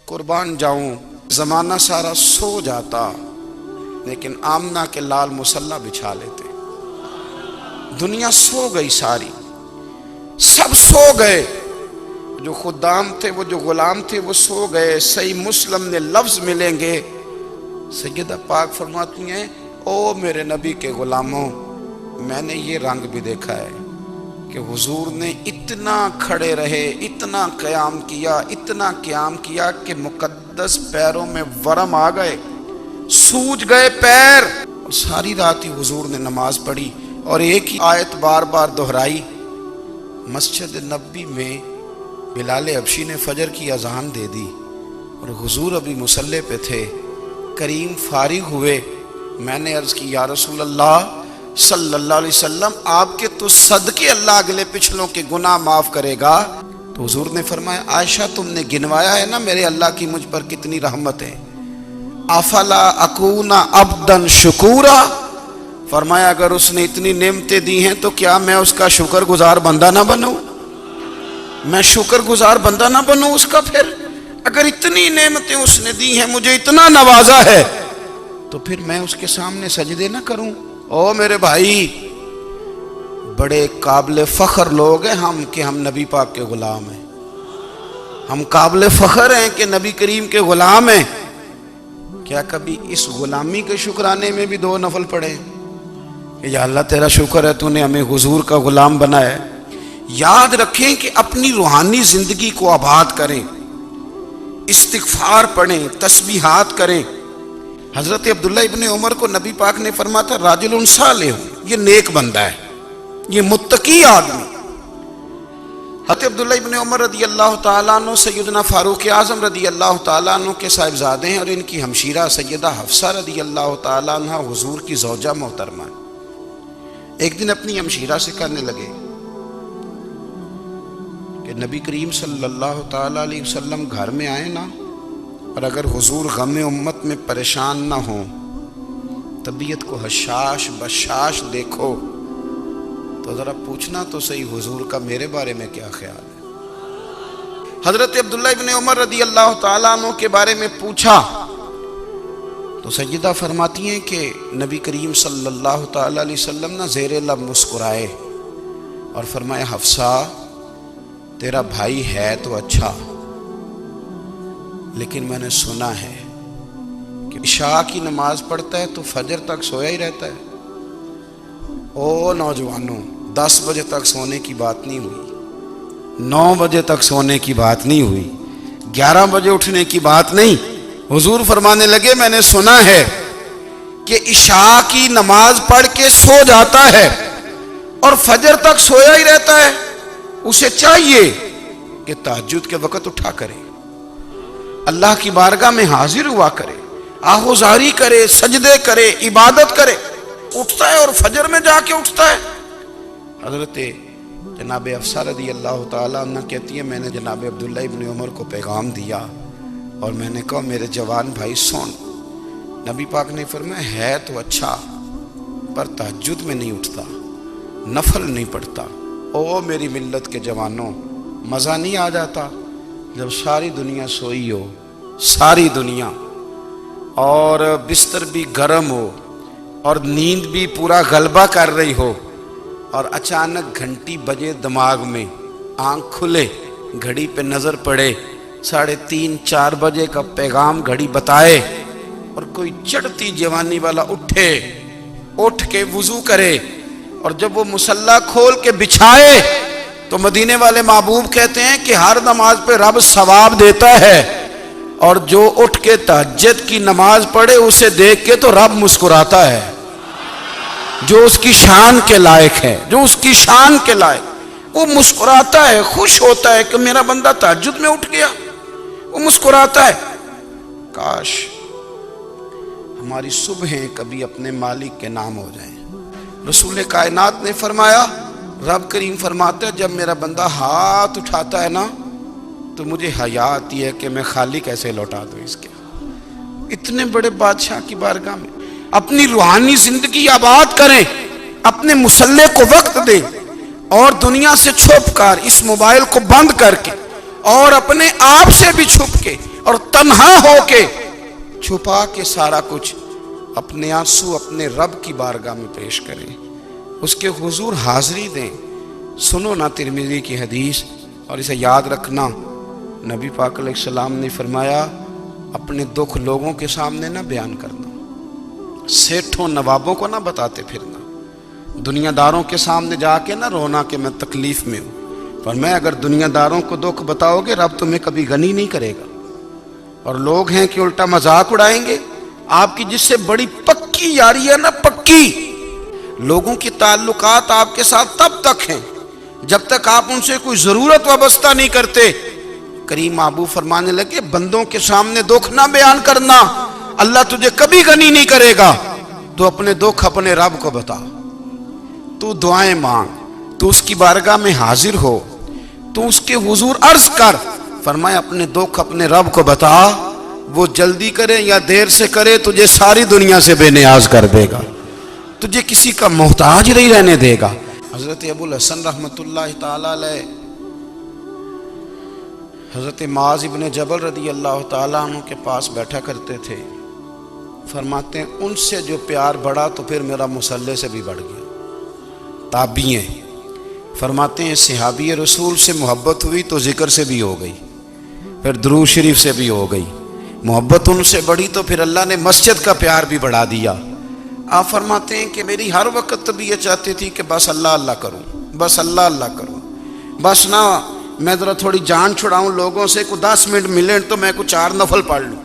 قربان جاؤں زمانہ سارا سو جاتا لیکن آمنہ کے لال مصلی بچھا لیتے. دنیا سو گئی ساری، سب سو گئے، جو خدام تھے وہ جو غلام تھے وہ سو گئے. صحیح مسلم نے لفظ ملیں گے، سیدہ پاک فرماتی ہیں او میرے نبی کے غلاموں، میں نے یہ رنگ بھی دیکھا ہے کہ حضور نے اتنا کھڑے رہے، اتنا قیام کیا، اتنا قیام کیا کہ مقدس پیروں میں ورم آ گئے، سوج گئے پیر. اور ساری رات ہی حضور نے نماز پڑھی اور ایک ہی آیت بار بار دہرائی. مسجد نبوی میں بلال حبشی نے فجر کی اذان دے دی اور حضور ابھی مصلی پہ تھے. کریم فارغ ہوئے، میں نے عرض کی یا رسول اللہ صلی اللہ علیہ وسلم، آپ کے تو صدقے اللہ اگلے پچھلوں کے گناہ معاف کرے گا. تو حضور نے فرمایا عائشہ تم نے گنوایا ہے نا میرے اللہ کی مجھ پر کتنی رحمت ہے. افلا اکون عبدا شکورا، فرمایا اگر اس نے اتنی نعمتیں دی ہیں تو کیا میں اس کا شکر گزار بندہ نہ بنوں؟ میں شکر گزار بندہ نہ بنوں اس کا؟ پھر اگر اتنی نعمتیں اس نے دی ہیں، مجھے اتنا نوازا ہے، تو پھر میں اس کے سامنے سجدے نہ کروں؟ او میرے بھائی، بڑے قابل فخر لوگ ہیں ہم کہ ہم نبی پاک کے غلام ہیں. ہم قابل فخر ہیں کہ نبی کریم کے غلام ہیں. کیا کبھی اس غلامی کے شکرانے میں بھی 2 نفل پڑھے کہ یا اللہ تیرا شکر ہے تو نے ہمیں حضور کا غلام بنایا ہے؟ یاد رکھیں کہ اپنی روحانی زندگی کو آباد کریں، استغفار پڑھیں، تسبیحات کریں. حضرت عبداللہ ابن عمر کو نبی پاک نے فرمایا تھا راجل صالح، یہ نیک بندہ ہے، یہ متقی آدمی. حضرت عبداللہ ابن عمر رضی اللہ تعالیٰ عنہ سیدنا فاروق اعظم رضی اللہ تعالیٰ عنہ کے صاحبزادے ہیں اور ان کی ہمشیرہ سیدہ حفصہ رضی اللہ تعالیٰ عنہ حضور کی زوجہ محترمہ. ایک دن اپنی ہمشیرہ سے کہنے لگے کہ نبی کریم صلی اللہ تعالیٰ علیہ وسلم گھر میں آئے نا، اور اگر حضور غم امت میں پریشان نہ ہوں، طبیعت کو حشاش بشاش دیکھو، تو ذرا پوچھنا تو صحیح حضور کا میرے بارے میں کیا خیال ہے. حضرت عبداللہ ابن عمر رضی اللہ تعالیٰ عنہ کے بارے میں پوچھا تو سیدہ فرماتی ہیں کہ نبی کریم صلی اللہ تعالیٰ علیہ وسلم نہ زیر لب مسکرائے اور فرمایا حفصہ تیرا بھائی ہے تو اچھا، لیکن میں نے سنا ہے کہ عشاء کی نماز پڑھتا ہے تو فجر تک سویا ہی رہتا ہے. او نوجوانوں، 10 بجے تک سونے کی بات نہیں ہوئی، 9 بجے تک سونے کی بات نہیں ہوئی، 11 بجے اٹھنے کی بات نہیں. حضور فرمانے لگے میں نے سنا ہے کہ عشاء کی نماز پڑھ کے سو جاتا ہے اور فجر تک سویا ہی رہتا ہے، اسے چاہیے کہ تہجد کے وقت اٹھا کرے، اللہ کی بارگاہ میں حاضر ہوا کرے، آہوزاری کرے، سجدے کرے، عبادت کرے. اٹھتا ہے اور فجر میں جا کے اٹھتا ہے. حضرت جناب حفصہ رضی اللہ تعالیٰ عنہ کہتی ہے میں نے جناب عبداللہ ابن عمر کو پیغام دیا اور میں نے کہا میرے جوان بھائی سن. نبی پاک نے فرمایا ہے تو اچھا پر تہجد میں نہیں اٹھتا، نفل نہیں پڑھتا. او میری ملت کے جوانوں، مزہ نہیں آ جاتا جب ساری دنیا سوئی ہو، ساری دنیا، اور بستر بھی گرم ہو اور نیند بھی پورا غلبہ کر رہی ہو، اور اچانک گھنٹی بجے دماغ میں، آنکھ کھلے، گھڑی پہ نظر پڑے، 3:30 4 بجے کا پیغام گھڑی بتائے، اور کوئی چڑھتی جوانی والا اٹھ کے وضو کرے، اور جب وہ مصلی کھول کے بچھائے تو مدینے والے محبوب کہتے ہیں کہ ہر نماز پہ رب ثواب دیتا ہے، اور جو اٹھ کے تہجد کی نماز پڑھے اسے دیکھ کے تو رب مسکراتا ہے، جو اس کی شان کے لائق ہے، جو اس کی شان کے لائق، وہ مسکراتا ہے، خوش ہوتا ہے کہ میرا بندہ تہجد میں اٹھ گیا، وہ مسکراتا ہے. کاش ہماری صبحیں کبھی اپنے مالک کے نام ہو جائیں. رسول کائنات نے فرمایا، رب کریم فرماتا ہے جب میرا بندہ ہاتھ اٹھاتا ہے نا تو مجھے حیا آتی ہے کہ میں خالی کیسے لوٹا دوں اس کے. اتنے بڑے بادشاہ کی بارگاہ میں اپنی روحانی زندگی آباد کریں، اپنے مصلی کو وقت دیں، اور دنیا سے چھپ کر اس موبائل کو بند کر کے اور اپنے آپ سے بھی چھپ کے اور تنہا ہو کے چھپا کے سارا کچھ اپنے آنسو اپنے رب کی بارگاہ میں پیش کریں، اس کے حضور حاضری دیں۔ سنو نا ترمذی کی حدیث، اور اسے یاد رکھنا، نبی پاک علیہ السلام نے فرمایا اپنے دکھ لوگوں کے سامنے نہ بیان کرنا، سیٹھوں نوابوں کو نہ بتاتے پھرنا، دنیا داروں کے سامنے جا کے نہ رونا کہ میں تکلیف میں ہوں، پر میں اگر دنیا داروں کو دکھ بتاؤ گے رب تمہیں کبھی غنی نہیں کرے گا۔ اور لوگ ہیں کہ الٹا مذاق اڑائیں گے آپ کی، جس سے بڑی پکی یاری ہے نا، پکی لوگوں کی تعلقات آپ کے ساتھ تب تک ہیں جب تک آپ ان سے کوئی ضرورت وابستہ نہیں کرتے۔ کریم ابو فرمانے لگے بندوں کے سامنے دکھ نہ بیان کرنا، اللہ تجھے کبھی غنی نہیں کرے گا، تو اپنے دکھ اپنے رب کو بتا، تو دعائیں مانگ، تو اس کی بارگاہ میں حاضر ہو، تو اس کے حضور عرض کر۔ فرمایا اپنے دکھ اپنے رب کو بتا، وہ جلدی کرے یا دیر سے کرے تجھے ساری دنیا سے بے نیاز کر دے گا، تجھے کسی کا محتاج نہیں رہنے دے گا۔ حضرت ابو الحسن رحمۃ اللہ تعالی علیہ حضرت معاذ ابن جبل رضی اللہ تعالیٰ عنہ کے پاس بیٹھا کرتے تھے۔ فرماتے ہیں ان سے جو پیار بڑھا تو پھر میرا مصلی سے بھی بڑھ گیا۔ تابعی ہیں، فرماتے ہیں صحابی رسول سے محبت ہوئی تو ذکر سے بھی ہو گئی، پھر درود شریف سے بھی ہو گئی، محبت ان سے بڑھی تو پھر اللہ نے مسجد کا پیار بھی بڑھا دیا۔ آپ فرماتے ہیں کہ میری ہر وقت طبیعت چاہتی تھی کہ بس اللہ اللہ کروں، بس اللہ اللہ کروں، بس نہ میں ذرا تھوڑی جان چھڑاؤں لوگوں سے، کو 10 منٹ ملے تو میں کچھ 4 نفل پڑھ لوں،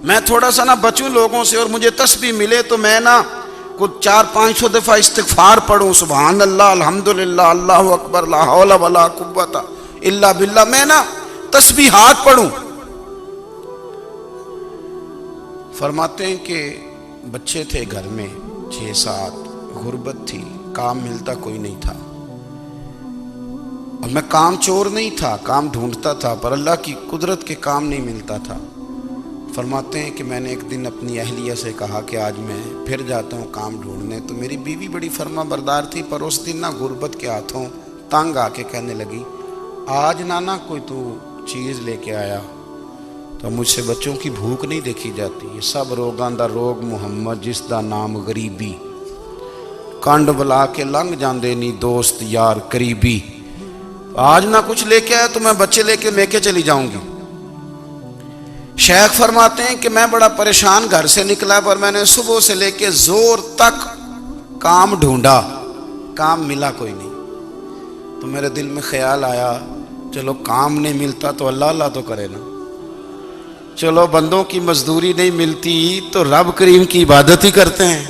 میں تھوڑا سا نہ بچوں لوگوں سے، اور مجھے تسبیح ملے تو میں نہ کچھ 400-500 دفعہ استغفار پڑھوں، سبحان اللہ، الحمدللہ، اللہ اکبر، لا حول ولا قوت الا باللہ، میں نہ تسبیحات پڑھوں۔ فرماتے ہیں کہ بچے تھے گھر میں 6-7، غربت تھی، کام ملتا کوئی نہیں تھا، اور میں کام چور نہیں تھا، کام ڈھونڈتا تھا، پر اللہ کی قدرت کے کام نہیں ملتا تھا۔ فرماتے ہیں کہ میں نے ایک دن اپنی اہلیہ سے کہا کہ آج میں پھر جاتا ہوں کام ڈھونڈنے، تو میری بیوی بڑی فرما بردار تھی، پر اس دن نہ غربت کے ہاتھوں تنگ آ کے کہنے لگی آج نانا کوئی تو چیز لے کے آیا، تو مجھ سے بچوں کی بھوک نہیں دیکھی جاتی، یہ سب روگاں دا روگ محمد جس دا نام غریبی، کنڈ بلا کے لنگ جاندے نہیں دوست یار قریبی، آج نہ کچھ لے کے آیا تو میں بچے لے کے میکے چلی جاؤں گی۔ شیخ فرماتے ہیں کہ میں بڑا پریشان گھر سے نکلا، پر میں نے صبح سے لے کے زور تک کام ڈھونڈا، کام ملا کوئی نہیں، تو میرے دل میں خیال آیا چلو کام نہیں ملتا تو اللہ اللہ تو کرے نا، چلو بندوں کی مزدوری نہیں ملتی تو رب کریم کی عبادت ہی کرتے ہیں۔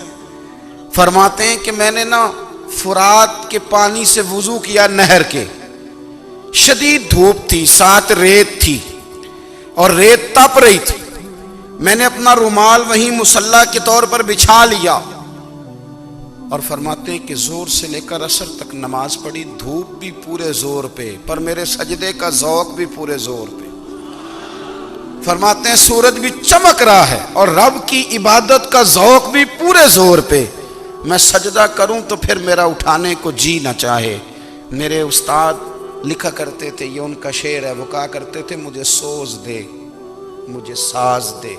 فرماتے ہیں کہ میں نے نا فرات کے پانی سے وضو کیا، نہر کے، شدید دھوپ تھی، ساتھ ریت تھی اور ریت تپ رہی تھی، میں نے اپنا رومال وہیں مصلی کے طور پر بچھا لیا، اور فرماتے ہیں کہ زور سے لے کر عصر تک نماز پڑھی، دھوپ بھی پورے زور پہ، پر میرے سجدے کا ذوق بھی پورے زور پہ۔ فرماتے ہیں سورج بھی چمک رہا ہے اور رب کی عبادت کا ذوق بھی پورے زور پہ، میں سجدہ کروں تو پھر میرا اٹھانے کو جی نہ چاہے۔ میرے استاد لکھا کرتے تھے، یہ ان کا شعر ہے، وہ کہا کرتے تھے مجھے سوز دے، مجھے ساز دے،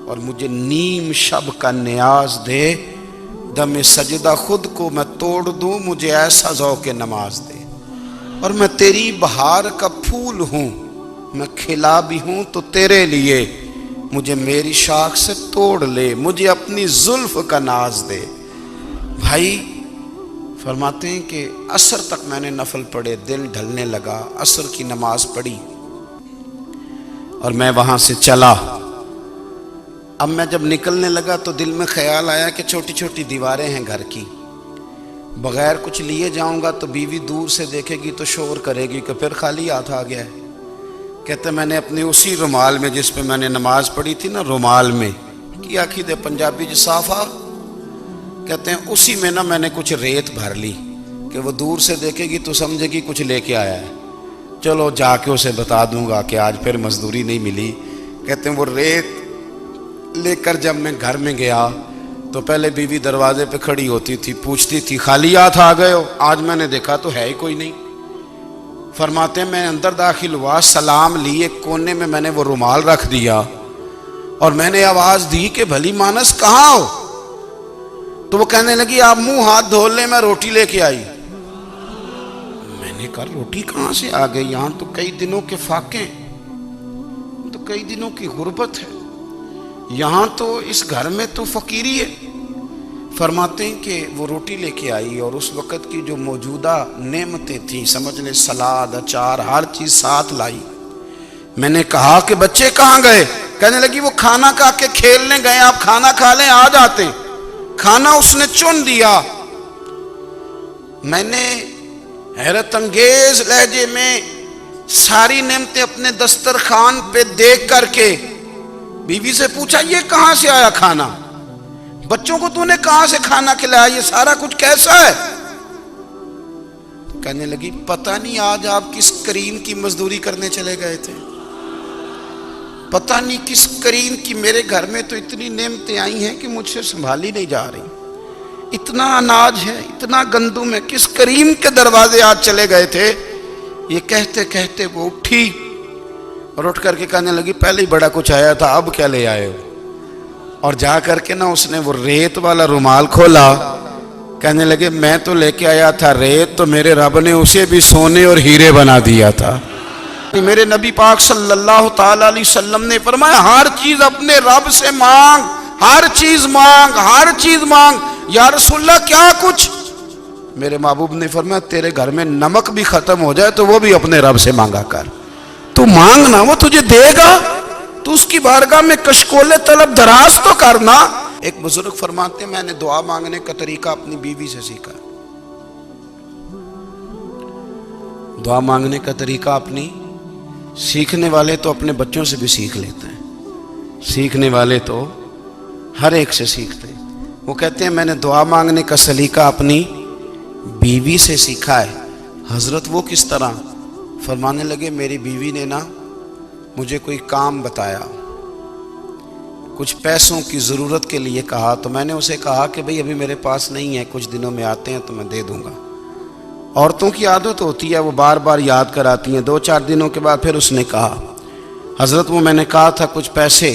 اور مجھے نیم شب کا نیاز دے، دم سجدہ خود کو میں توڑ دوں، مجھے ایسا ذوق نماز دے، اور میں تیری بہار کا پھول ہوں، میں کھلا بھی ہوں تو تیرے لیے، مجھے میری شاخ سے توڑ لے، مجھے اپنی زلف کا ناز دے۔ بھائی فرماتے ہیں کہ عصر تک میں نے نفل پڑھے، دل ڈھلنے لگا، عصر کی نماز پڑھی اور میں وہاں سے چلا۔ اب میں جب نکلنے لگا تو دل میں خیال آیا کہ چھوٹی چھوٹی دیواریں ہیں گھر کی، بغیر کچھ لیے جاؤں گا تو بیوی دور سے دیکھے گی تو شور کرے گی کہ پھر خالی ہاتھ آ گیا ہے۔ کہتے میں نے اپنے اسی رومال میں جس پہ میں نے نماز پڑھی تھی نا، رومال میں کی آخی دے پنجابی جو صافہ کہتے ہیں، اسی میں نا میں نے کچھ ریت بھر لی کہ وہ دور سے دیکھے گی تو سمجھے گی کچھ لے کے آیا ہے، چلو جا کے اسے بتا دوں گا کہ آج پھر مزدوری نہیں ملی۔ کہتے ہیں وہ ریت لے کر جب میں گھر میں گیا تو پہلے بیوی دروازے پہ کھڑی ہوتی تھی، پوچھتی تھی خالی ہاتھ آ گئے ہو؟ آج میں نے دیکھا تو ہے ہی کوئی نہیں۔ فرماتے ہیں میں اندر داخل ہوا, سلام لی, ایک کونے میں میں نے وہ رومال رکھ دیا اور میں نے آواز دی کہ بھلی مانس کہاں ہو؟ تو وہ کہنے لگی آپ منہ ہاتھ دھو لیں, میں روٹی لے کے آئی. میں نے کہا روٹی کہاں سے آ گئی؟ یہاں تو کئی دنوں کے فاقے, تو کئی دنوں کی غربت ہے, یہاں تو اس گھر میں تو فقیری ہے. فرماتے ہیں کہ وہ روٹی لے کے آئی اور اس وقت کی جو موجودہ نعمتیں تھیں, سمجھ لیں سلاد, اچار, ہر چیز ساتھ لائی. میں نے کہا کہ بچے کہاں گئے؟ کہنے لگی وہ کھانا کھا کے کھیلنے گئے, آپ کھانا کھا لیں آ جاتے. کھانا اس نے چن دیا. میں نے حیرت انگیز لہجے میں ساری نعمتیں اپنے دسترخوان پہ دیکھ کر کے بیوی سے پوچھا یہ کہاں سے آیا کھانا؟ بچوں کو تو نے کہاں سے کھانا کھلایا؟ یہ سارا کچھ کیسا ہے؟ کہنے لگی پتہ نہیں آج آپ کس کریم کی مزدوری کرنے چلے گئے تھے, پتہ نہیں کس کریم کی. میرے گھر میں تو اتنی نعمتیں آئی ہیں کہ مجھ سے سنبھالی نہیں جا رہی, اتنا اناج ہے, اتنا گندم ہے, کس کریم کے دروازے آج چلے گئے تھے؟ یہ کہتے کہتے وہ اٹھی اور اٹھ کر کے کہنے لگی پہلے ہی بڑا کچھ آیا تھا, اب کیا لے آئے ہو؟ اور جا کر کے نا اس نے وہ ریت والا رومال کھولا. کہنے لگے میں تو لے کے آیا تھا ریت, تو میرے رب نے اسے بھی سونے اور ہیرے بنا دیا تھا. میرے نبی پاک صلی اللہ تعالی علیہ وسلم نے فرمایا ہر چیز اپنے رب سے مانگ, ہر چیز مانگ, ہر چیز مانگ. یا رسول اللہ کیا کچھ؟ میرے محبوب نے فرمایا تیرے گھر میں نمک بھی ختم ہو جائے تو وہ بھی اپنے رب سے مانگا کر. تو مانگنا, وہ تجھے دے گا, تو اس کی بارگاہ میں کشکول طلب دراز تو کرنا. ایک بزرگ فرماتے ہیں میں نے دعا مانگنے کا طریقہ اپنی بیوی سے سیکھا. دعا مانگنے کا طریقہ اپنی, سیکھنے والے تو اپنے بچوں سے بھی سیکھ لیتے ہیں, سیکھنے والے تو ہر ایک سے سیکھتے ہیں. وہ کہتے ہیں میں نے دعا مانگنے کا سلیقہ اپنی بیوی سے سیکھا ہے. حضرت وہ کس طرح؟ فرمانے لگے میری بیوی نے نا مجھے کوئی کام بتایا, کچھ پیسوں کی ضرورت کے لیے کہا, تو میں نے اسے کہا کہ بھئی ابھی میرے پاس نہیں ہے, کچھ دنوں میں آتے ہیں تو میں دے دوں گا. عورتوں کی عادت ہوتی ہے وہ بار بار یاد کراتی ہیں. 2-4 دنوں کے بعد پھر اس نے کہا حضرت وہ میں نے کہا تھا کچھ پیسے,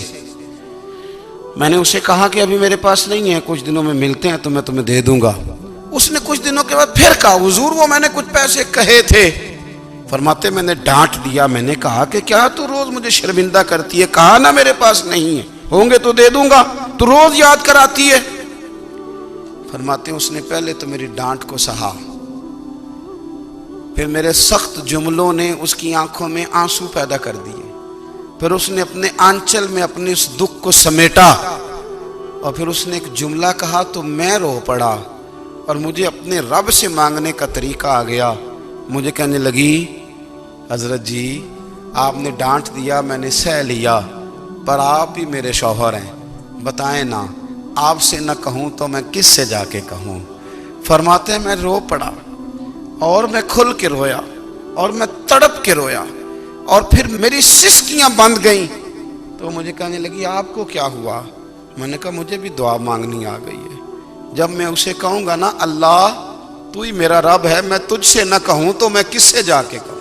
میں نے اسے کہا کہ ابھی میرے پاس نہیں ہے, کچھ دنوں میں ملتے ہیں تو میں تمہیں دے دوں گا. اس نے کچھ دنوں کے بعد پھر کہا حضور وہ میں نے کچھ پیسے کہے تھے. فرماتے میں نے ڈانٹ دیا, میں نے کہا کہ کیا تو روز مجھے شرمندہ کرتی ہے, کہا نا میرے پاس نہیں ہے, ہوں گے تو دے دوں گا, تو روز یاد کراتی ہے. فرماتے ہیں اس نے پہلے تو میری ڈانٹ کو سہا, پھر میرے سخت جملوں نے اس کی آنکھوں میں آنسو پیدا کر دیے, پھر اس نے اپنے آنچل میں اپنے اس دکھ کو سمیٹا, اور پھر اس نے ایک جملہ کہا تو میں رو پڑا اور مجھے اپنے رب سے مانگنے کا طریقہ آ گیا. مجھے کہنے لگی حضرت جی آپ نے ڈانٹ دیا, میں نے سہ لیا, پر آپ ہی میرے شوہر ہیں, بتائیں نا آپ سے نہ کہوں تو میں کس سے جا کے کہوں. فرماتے ہیں میں رو پڑا اور میں کھل کے رویا اور میں تڑپ کے رویا, اور پھر میری سسکیاں بند گئیں. تو مجھے کہنے لگی آپ کو کیا ہوا؟ میں نے کہا مجھے بھی دعا مانگنی آ گئی ہے. جب میں اسے کہوں گا نا اللہ تو ہی میرا رب ہے, میں تجھ سے نہ کہوں تو میں کس سے جا کے کہوں؟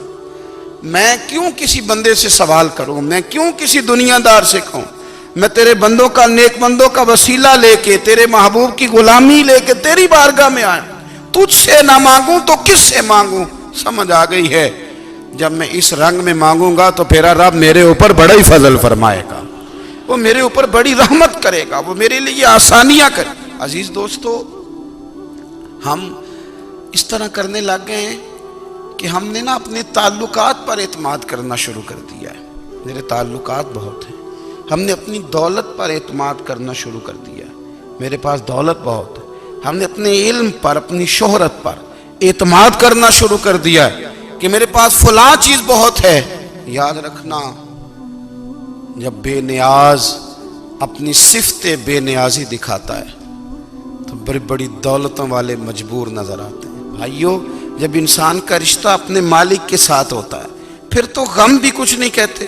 میں کیوں کسی بندے سے سوال کروں, میں کیوں کسی دنیا دار سے کہوں؟ میں تیرے بندوں کا, نیک بندوں کا وسیلہ لے کے, تیرے محبوب کی غلامی لے کے تیری بارگاہ میں آیا, تجھ سے نہ مانگوں تو کس سے مانگوں؟ سمجھ آ گئی ہے. جب میں اس رنگ میں مانگوں گا تو پھر رب میرے اوپر بڑا ہی فضل فرمائے گا, وہ میرے اوپر بڑی رحمت کرے گا, وہ میرے لیے آسانیاں کرے. عزیز دوستو ہم اس طرح کرنے لگ گئے ہیں کہ ہم نے نا اپنے تعلقات پر اعتماد کرنا شروع کر دیا ہے. میرے تعلقات بہت ہیں. ہم نے اپنی دولت پر اعتماد کرنا شروع کر دیا ہے, میرے پاس دولت بہت ہے. ہم نے اپنے علم پر, اپنی شہرت پر اعتماد کرنا شروع کر دیا ہے کہ میرے پاس فلاں چیز بہت ہے. یاد رکھنا جب بے نیاز اپنی صفت بے نیازی دکھاتا ہے تو بڑی بڑی دولتوں والے مجبور نظر آتے ہیں. بھائیو جب انسان کا رشتہ اپنے مالک کے ساتھ ہوتا ہے پھر تو غم بھی کچھ نہیں کہتے,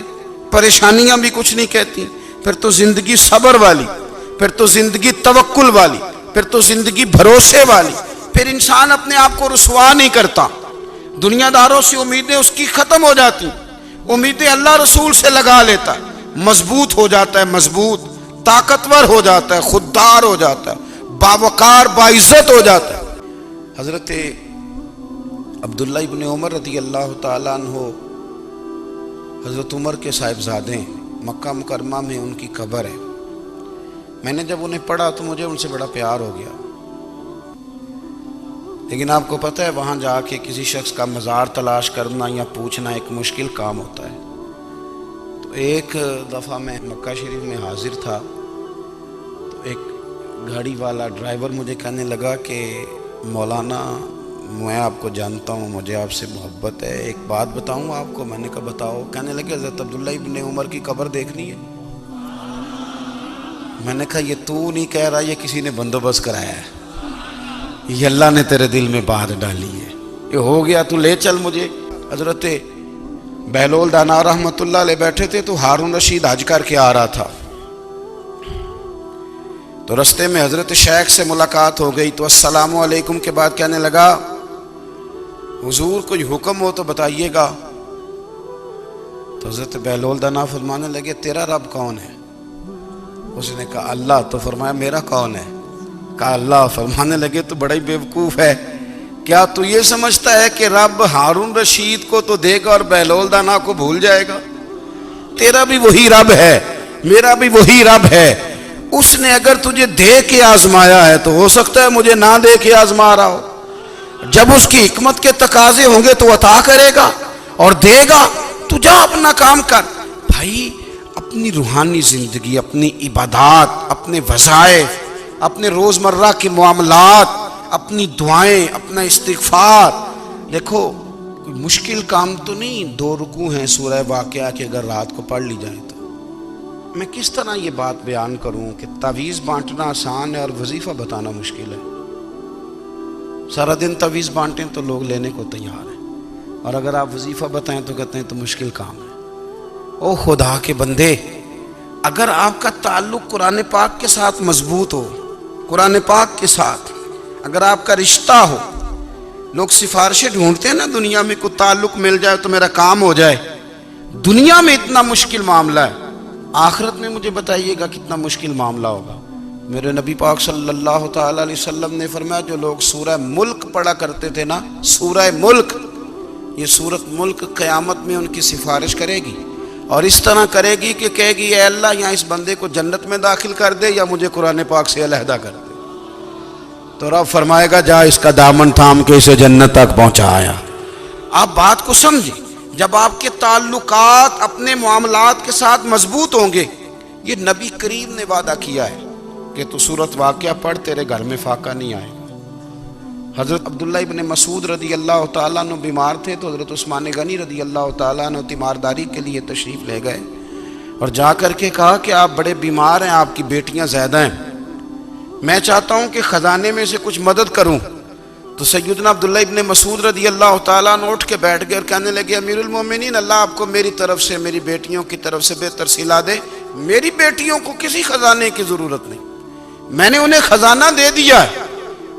پریشانیاں بھی کچھ نہیں کہتی, پھر تو زندگی صبر والی, پھر تو زندگی توکل والی, پھر تو زندگی بھروسے والی. پھر انسان اپنے آپ کو رسوا نہیں کرتا. دنیا داروں سے امیدیں اس کی ختم ہو جاتی، امیدیں اللہ رسول سے لگا لیتا ہے، مضبوط ہو جاتا ہے، مضبوط، طاقتور ہو جاتا ہے، خوددار ہو جاتا ہے، باوقار باعزت ہو جاتا ہے۔ حضرت عبداللہ ابن عمر رضی اللہ تعالیٰ عنہ حضرت عمر کے صاحبزادے ہیں، مکہ مکرمہ میں ان کی قبر ہے۔ میں نے جب انہیں پڑھا تو مجھے ان سے بڑا پیار ہو گیا، لیکن آپ کو پتہ ہے وہاں جا کے کسی شخص کا مزار تلاش کرنا یا پوچھنا ایک مشکل کام ہوتا ہے۔ تو ایک دفعہ میں مکہ شریف میں حاضر تھا، تو ایک گاڑی والا ڈرائیور مجھے کہنے لگا کہ مولانا میں آپ کو جانتا ہوں، مجھے آپ سے محبت ہے، ایک بات بتاؤں آپ کو؟ میں نے کہا بتاؤ۔ کہنے لگے حضرت عبداللہ ابن عمر کی قبر دیکھنی ہے۔ میں نے کہا یہ تو نہیں کہہ رہا، یہ کسی نے بندوبست کرایا ہے، یہ اللہ نے تیرے دل میں بات ڈالی ہے، یہ ہو گیا، تو لے چل مجھے۔ حضرت بہلول دانا رحمۃ اللہ علیہ بیٹھے تھے، تو ہارون رشید حج کر کے آ رہا تھا، تو رستے میں حضرت شیخ سے ملاقات ہو گئی، تو السلام علیکم کے بعد کہنے لگا حضور کوئی حکم ہو تو بتائیے گا۔ تو حضرت بہلول دانا فرمانے لگے تیرا رب کون ہے؟ اس نے کہا اللہ۔ تو فرمایا میرا کون ہے؟ کہا اللہ۔ فرمانے لگے تو بڑا ہی بیوقوف ہے، کیا تو یہ سمجھتا ہے کہ رب ہارون رشید کو تو دے گا اور بہلول دانا کو بھول جائے گا؟ تیرا بھی وہی رب ہے، میرا بھی وہی رب ہے۔ اس نے اگر تجھے دے کے آزمایا ہے تو ہو سکتا ہے مجھے نہ دے کے آزما رہا ہو۔ جب اس کی حکمت کے تقاضے ہوں گے تو عطا کرے گا اور دے گا، تو جا اپنا کام کر۔ بھائی اپنی روحانی زندگی، اپنی عبادات، اپنے وظائف، اپنے روزمرہ کے معاملات، اپنی دعائیں، اپنا استغفار، دیکھو کوئی مشکل کام تو نہیں، 2 رکوع ہیں سورہ واقعہ کے، اگر رات کو پڑھ لی جائیں تو۔ میں کس طرح یہ بات بیان کروں کہ تعویذ بانٹنا آسان ہے اور وظیفہ بتانا مشکل ہے۔ سارا دن تعویذ بانٹیں تو لوگ لینے کو تیار ہیں، اور اگر آپ وظیفہ بتائیں تو کہتے ہیں تو مشکل کام ہے۔ او خدا کے بندے، اگر آپ کا تعلق قرآن پاک کے ساتھ مضبوط ہو، قرآن پاک کے ساتھ اگر آپ کا رشتہ ہو، لوگ سفارشیں ڈھونڈتے ہیں نا دنیا میں، کوئی تعلق مل جائے تو میرا کام ہو جائے۔ دنیا میں اتنا مشکل معاملہ ہے، آخرت میں مجھے بتائیے گا کتنا مشکل معاملہ ہوگا۔ میرے نبی پاک صلی اللہ تعالی علیہ وسلم نے فرمایا جو لوگ سورہ ملک پڑھا کرتے تھے نا، سورہ ملک، یہ سورت ملک قیامت میں ان کی سفارش کرے گی، اور اس طرح کرے گی کہ کہے گی اے اللہ یا اس بندے کو جنت میں داخل کر دے یا مجھے قرآن پاک سے علیحدہ کر دے۔ تو رب فرمائے گا جا اس کا دامن تھام کے اسے جنت تک پہنچایا۔ آپ بات کو سمجھیں، جب آپ کے تعلقات اپنے معاملات کے ساتھ مضبوط ہوں گے، یہ نبی کریم نے وعدہ کیا ہے کہ تو سورت واقعہ پڑھ تیرے گھر میں فاقہ نہیں آئے گا۔ حضرت عبداللہ ابن مسعود رضی اللہ تعالیٰ عنہ بیمار تھے، تو حضرت عثمان غنی رضی اللہ تعالیٰ عنہ تیمارداری کے لیے تشریف لے گئے، اور جا کر کے کہا کہ آپ بڑے بیمار ہیں، آپ کی بیٹیاں زیادہ ہیں، میں چاہتا ہوں کہ خزانے میں سے کچھ مدد کروں۔ تو سیدنا عبداللہ ابن مسعود رضی اللہ تعالیٰ عنہ اٹھ کے بیٹھ گئے اور کہنے لگے امیر المومنین، اللہ آپ کو میری طرف سے، میری بیٹیوں کی طرف سے بہتر صلہ دے، میری بیٹیوں کو کسی خزانے کی ضرورت نہیں، میں نے انہیں خزانہ دے دیا ہے۔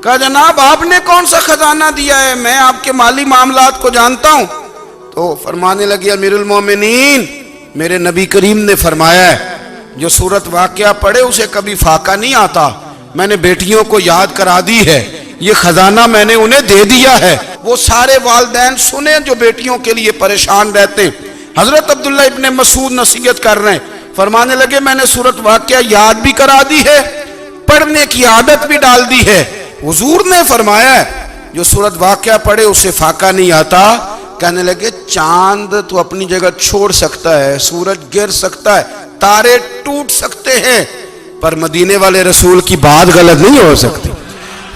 کہا جناب آپ نے کون سا خزانہ دیا ہے، میں آپ کے مالی معاملات کو جانتا ہوں۔ تو فرمانے لگے امیر المومنین، میرے نبی کریم نے فرمایا ہے جو سورت واقعہ پڑھے اسے کبھی فاقہ نہیں آتا، میں نے بیٹیوں کو یاد کرا دی ہے، یہ خزانہ میں نے انہیں دے دیا ہے۔ وہ سارے والدین سنیں جو بیٹیوں کے لیے پریشان رہتے ہیں۔ حضرت عبداللہ ابن مسعود نصیحت کر رہے ہیں، فرمانے لگے میں نے سورت واقعہ یاد بھی کرا دی ہے، پڑھنے کی عادت بھی ڈال دی ہے۔ حضور نے فرمایا ہے جو سورت واقعہ پڑھے اسے فاقہ نہیں آتا۔ کہنے لگے چاند تو اپنی جگہ چھوڑ سکتا ہے، سورج گر سکتا ہے، تارے ٹوٹ سکتے ہیں، پر مدینے والے رسول کی بات غلط نہیں ہو سکتی۔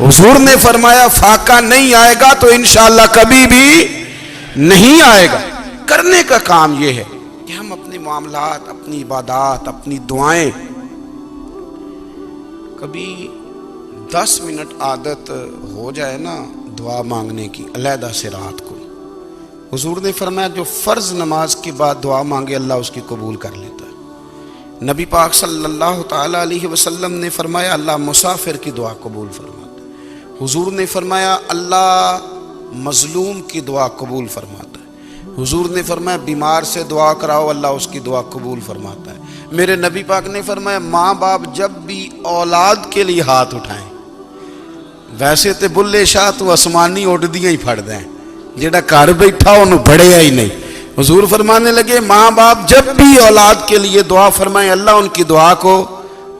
حضور نے فرمایا فاقہ نہیں آئے گا تو انشاءاللہ کبھی بھی نہیں آئے گا۔ کرنے کا کام یہ ہے کہ ہم اپنے معاملات، اپنی عبادات، اپنی دعائیں، کبھی 10 منٹ عادت ہو جائے نا دعا مانگنے کی علیحدہ سے رات کو۔ حضور نے فرمایا جو فرض نماز کے بعد دعا مانگے اللہ اس کی قبول کر لیتا ہے۔ نبی پاک صلی اللہ تعالی علیہ وسلم نے فرمایا اللہ مسافر کی دعا قبول فرماتا ہے۔ حضور نے فرمایا اللہ مظلوم کی دعا قبول فرماتا ہے۔ حضور نے فرمایا بیمار سے دعا کراؤ اللہ اس کی دعا قبول فرماتا ہے۔ میرے نبی پاک نے فرمایا ماں باپ جب بھی اولاد کے لیے ہاتھ اٹھائیں، ویسے تے بلے شاہ تو آسمانی اڈدیاں ہی پھڑ دیں، جڑا گھر بیٹھا انہوں بڑھیا ہی نہیں۔ حضور فرمانے لگے ماں باپ جب بھی اولاد کے لیے دعا فرمائیں اللہ ان کی دعا کو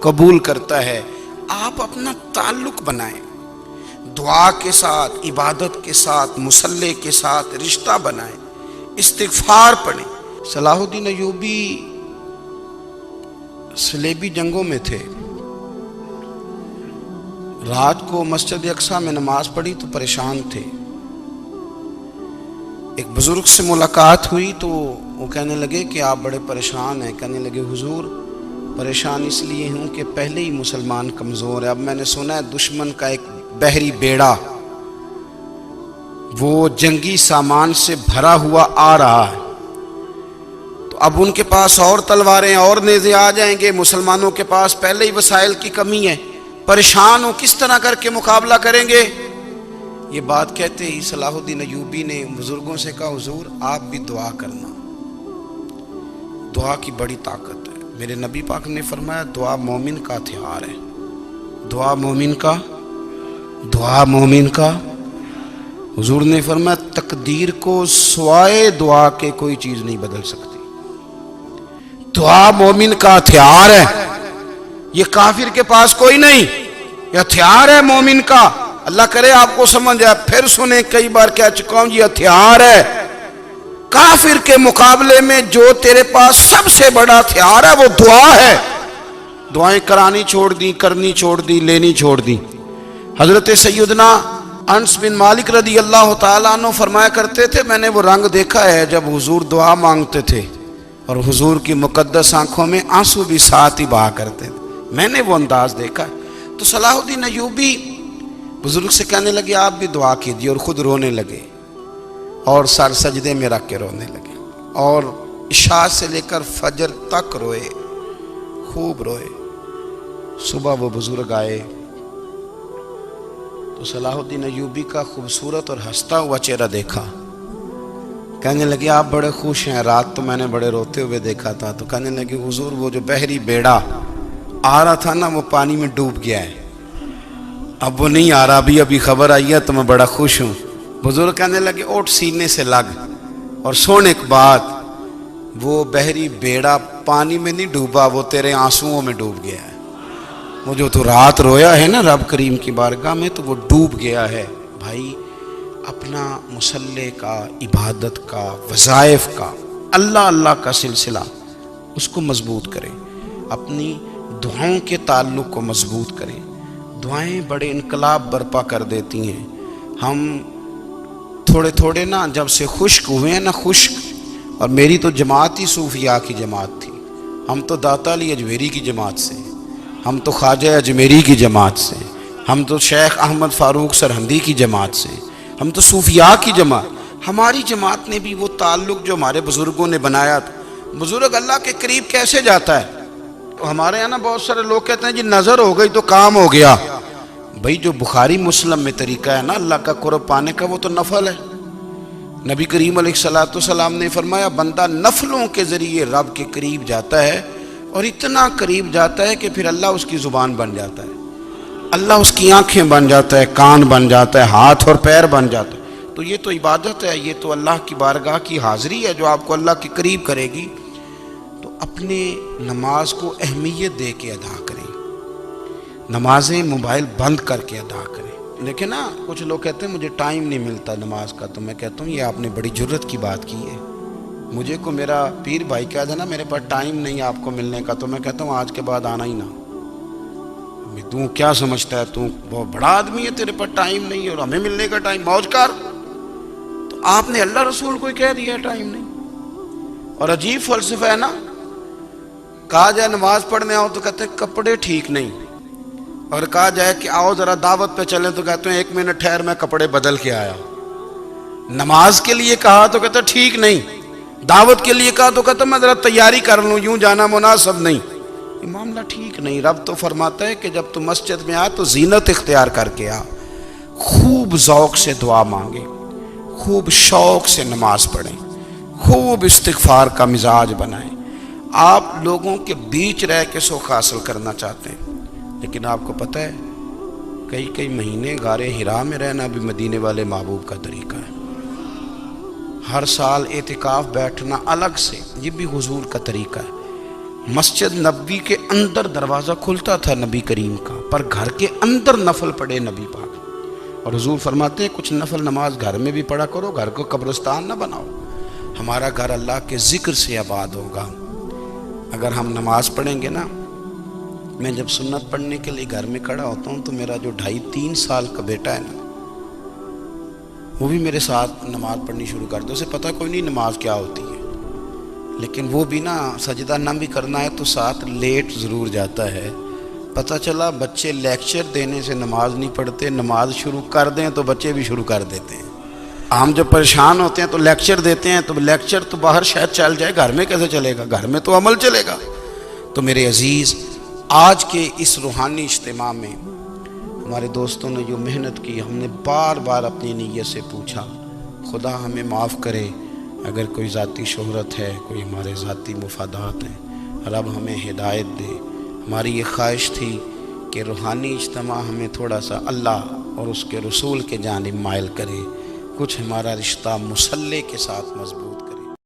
قبول کرتا ہے۔ آپ اپنا تعلق بنائیں، دعا کے ساتھ، عبادت کے ساتھ، مصلی کے ساتھ رشتہ بنائیں، استغفار پڑھیں۔ صلاح الدین ایوبی صلیبی جنگوں میں تھے، رات کو مسجد اقصی میں نماز پڑھی تو پریشان تھے۔ ایک بزرگ سے ملاقات ہوئی تو وہ کہنے لگے کہ آپ بڑے پریشان ہیں۔ کہنے لگے حضور پریشان اس لیے ہوں کہ پہلے ہی مسلمان کمزور ہے، اب میں نے سنا ہے دشمن کا ایک بحری بیڑا وہ جنگی سامان سے بھرا ہوا آ رہا ہے، تو اب ان کے پاس اور تلواریں اور نیزے آ جائیں گے، مسلمانوں کے پاس پہلے ہی وسائل کی کمی ہے، پریشان ہو کس طرح کر کے مقابلہ کریں گے۔ یہ بات کہتے ہی صلاح الدین ایوبی نے بزرگوں سے کہا حضور آپ بھی دعا کرنا، دعا کی بڑی طاقت ہے۔ میرے نبی پاک نے فرمایا دعا مومن کا ہتھیار ہے، دعا مومن کا۔ حضور نے فرمایا تقدیر کو سوائے دعا کے کوئی چیز نہیں بدل سکتی، دعا مومن کا ہتھیار ہے، یہ کافر کے پاس کوئی نہیں، یہ ہتھیار ہے مومن کا۔ اللہ کرے آپ کو سمجھ آئے، پھر سنیں، کئی بار کہہ چکا ہوں یہ ہتھیار ہے۔ کافر کے مقابلے میں جو تیرے پاس سب سے بڑا ہتھیار ہے وہ دعا ہے۔ دعائیں کرانی چھوڑ دی، کرنی چھوڑ دی، لینی چھوڑ دی۔ حضرت سیدنا انس بن مالک رضی اللہ تعالیٰ عنہ فرمایا کرتے تھے میں نے وہ رنگ دیکھا ہے جب حضور دعا مانگتے تھے اور حضور کی مقدس آنکھوں میں آنسو بھی ساتھ ہی بہا کرتے تھے، میں نے وہ انداز دیکھا ہے۔ تو صلاح الدین ایوبی بزرگ سے کہنے لگے آپ بھی دعا کیجیے، اور خود رونے لگے اور سر سجدے میں رکھ کے رونے لگے، اور عشاء سے لے کر فجر تک روئے، خوب روئے۔ صبح وہ بزرگ آئے تو صلاح الدین ایوبی کا خوبصورت اور ہنستا ہوا چہرہ دیکھا، کہنے لگے آپ بڑے خوش ہیں، رات تو میں نے بڑے روتے ہوئے دیکھا تھا۔ تو کہنے لگے حضور وہ جو بحری بیڑا آ رہا تھا نا وہ پانی میں ڈوب گیا ہے، اب وہ نہیں آ رہا، ابھی خبر آئی ہے تو میں بڑا خوش ہوں۔ بزرگ کہنے لگے اوٹ سینے سے لگ اور سن ایک بات، وہ بحری بیڑا پانی میں نہیں ڈوبا، وہ تیرے آنسوؤں میں ڈوب گیا ہے۔ وہ جو تو رات رویا ہے نا رب کریم کی بارگاہ میں تو وہ ڈوب گیا ہے۔ بھائی اپنا مصلی کا، عبادت کا، وظائف کا، اللہ اللہ کا سلسلہ اس کو مضبوط کریں، اپنی دعاؤں کے تعلق کو مضبوط کریں۔ دعائیں بڑے انقلاب برپا کر دیتی ہیں۔ ہم تھوڑے تھوڑے نا جب سے خشک ہوئے ہیں نا، خشک، اور میری تو جماعت ہی صوفیاء کی جماعت تھی، ہم تو داتا علی اجمیری کی جماعت سے، ہم تو خواجہ اجمیری کی جماعت سے، ہم تو شیخ احمد فاروق سرہندی کی جماعت سے، ہم تو صوفیاء کی جماعت۔ ہماری جماعت نے بھی وہ تعلق جو ہمارے بزرگوں نے بنایا تھا۔ بزرگ اللہ کے قریب کیسے جاتا ہے؟ تو ہمارے یہاں نا بہت سارے لوگ کہتے ہیں جی نظر ہو گئی تو کام ہو گیا۔ بھائی جو بخاری مسلم میں طریقہ ہے نا اللہ کا قرب پانے کا وہ تو نفل ہے۔ نبی کریم علیہ السلام نے فرمایا بندہ نفلوں کے ذریعے رب کے قریب جاتا ہے، اور اتنا قریب جاتا ہے کہ پھر اللہ اس کی زبان بن جاتا ہے، اللہ اس کی آنکھیں بن جاتا ہے، کان بن جاتا ہے، ہاتھ اور پیر بن جاتا ہے۔ تو یہ تو عبادت ہے، یہ تو اللہ کی بارگاہ کی حاضری ہے جو آپ کو اللہ کے قریب کرے گی۔ تو اپنے نماز کو اہمیت دے کے ادا کریں، نمازیں موبائل بند کر کے ادا کریں۔ لیکن نا کچھ لوگ کہتے ہیں مجھے ٹائم نہیں ملتا نماز کا، تو میں کہتا ہوں یہ آپ نے بڑی جرت کی بات کی ہے۔ مجھے کو میرا پیر بھائی کہا تھا نا میرے پاس ٹائم نہیں آپ کو ملنے کا، تو میں کہتا ہوں آج کے بعد آنا ہی نہ۔ تو کیا سمجھتا ہے تو بہت بڑا آدمی ہے، تیرے پاس ٹائم نہیں ہے اور ہمیں ملنے کا ٹائم، موج کر۔ تو آپ نے اللہ رسول کو کہہ دیا ٹائم نہیں۔ اور عجیب فلسفہ ہے نا، کہا جائے نماز پڑھنے آؤ تو کہتے ہیں کپڑے ٹھیک نہیں، اور کہا جائے کہ آؤ ذرا دعوت پہ چلیں تو کہتے ہیں 1 منٹ ٹھہر میں کپڑے بدل کے آیا۔ نماز کے لیے کہا تو کہتے ہیں ٹھیک نہیں، دعوت کے لیے کہا تو کہتے ہیں میں ذرا تیاری کر لوں، یوں جانا مناسب نہیں۔ یہ معاملہ ٹھیک نہیں۔ رب تو فرماتا ہے کہ جب تم مسجد میں آ تو زینت اختیار کر کے آ، خوب ذوق سے دعا مانگے، خوب شوق سے نماز پڑھیں، خوب استغفار کا مزاج بنائیں۔ آپ لوگوں کے بیچ رہ کے سکھ حاصل کرنا چاہتے ہیں، لیکن آپ کو پتہ ہے کئی مہینے غار حرا میں رہنا بھی مدینے والے محبوب کا طریقہ ہے۔ ہر سال اعتکاف بیٹھنا الگ سے، یہ بھی حضور کا طریقہ ہے۔ مسجد نبوی کے اندر دروازہ کھلتا تھا نبی کریم کا، پر گھر کے اندر نفل پڑھے نبی پاک، اور حضور فرماتے ہیں کچھ نفل نماز گھر میں بھی پڑھا کرو، گھر کو قبرستان نہ بناؤ۔ ہمارا گھر اللہ کے ذکر سے آباد ہوگا اگر ہم نماز پڑھیں گے نا۔ میں جب سنت پڑھنے کے لیے گھر میں کھڑا ہوتا ہوں تو میرا جو 2.5-3 سال کا بیٹا ہے نا، وہ بھی میرے ساتھ نماز پڑھنی شروع کر دے۔ اسے پتہ کوئی نہیں نماز کیا ہوتی ہے، لیکن وہ بھی نا سجدہ نہ بھی کرنا ہے تو ساتھ لیٹ ضرور جاتا ہے۔ پتہ چلا بچے لیکچر دینے سے نماز نہیں پڑھتے، نماز شروع کر دیں تو بچے بھی شروع کر دیتے ہیں۔ ہم جب پریشان ہوتے ہیں تو لیکچر دیتے ہیں، تو لیکچر تو باہر شاید چل جائے، گھر میں کیسے چلے گا؟ گھر میں تو عمل چلے گا۔ تو میرے عزیز، آج کے اس روحانی اجتماع میں ہمارے دوستوں نے جو محنت کی، ہم نے بار بار اپنی نیت سے پوچھا خدا ہمیں معاف کرے اگر کوئی ذاتی شہرت ہے، کوئی ہمارے ذاتی مفادات ہیں، رب ہمیں ہدایت دے۔ ہماری یہ خواہش تھی کہ روحانی اجتماع ہمیں تھوڑا سا اللہ اور اس کے رسول کے جانب مائل کرے، کچھ ہمارا رشتہ مصلی کے ساتھ مضبوط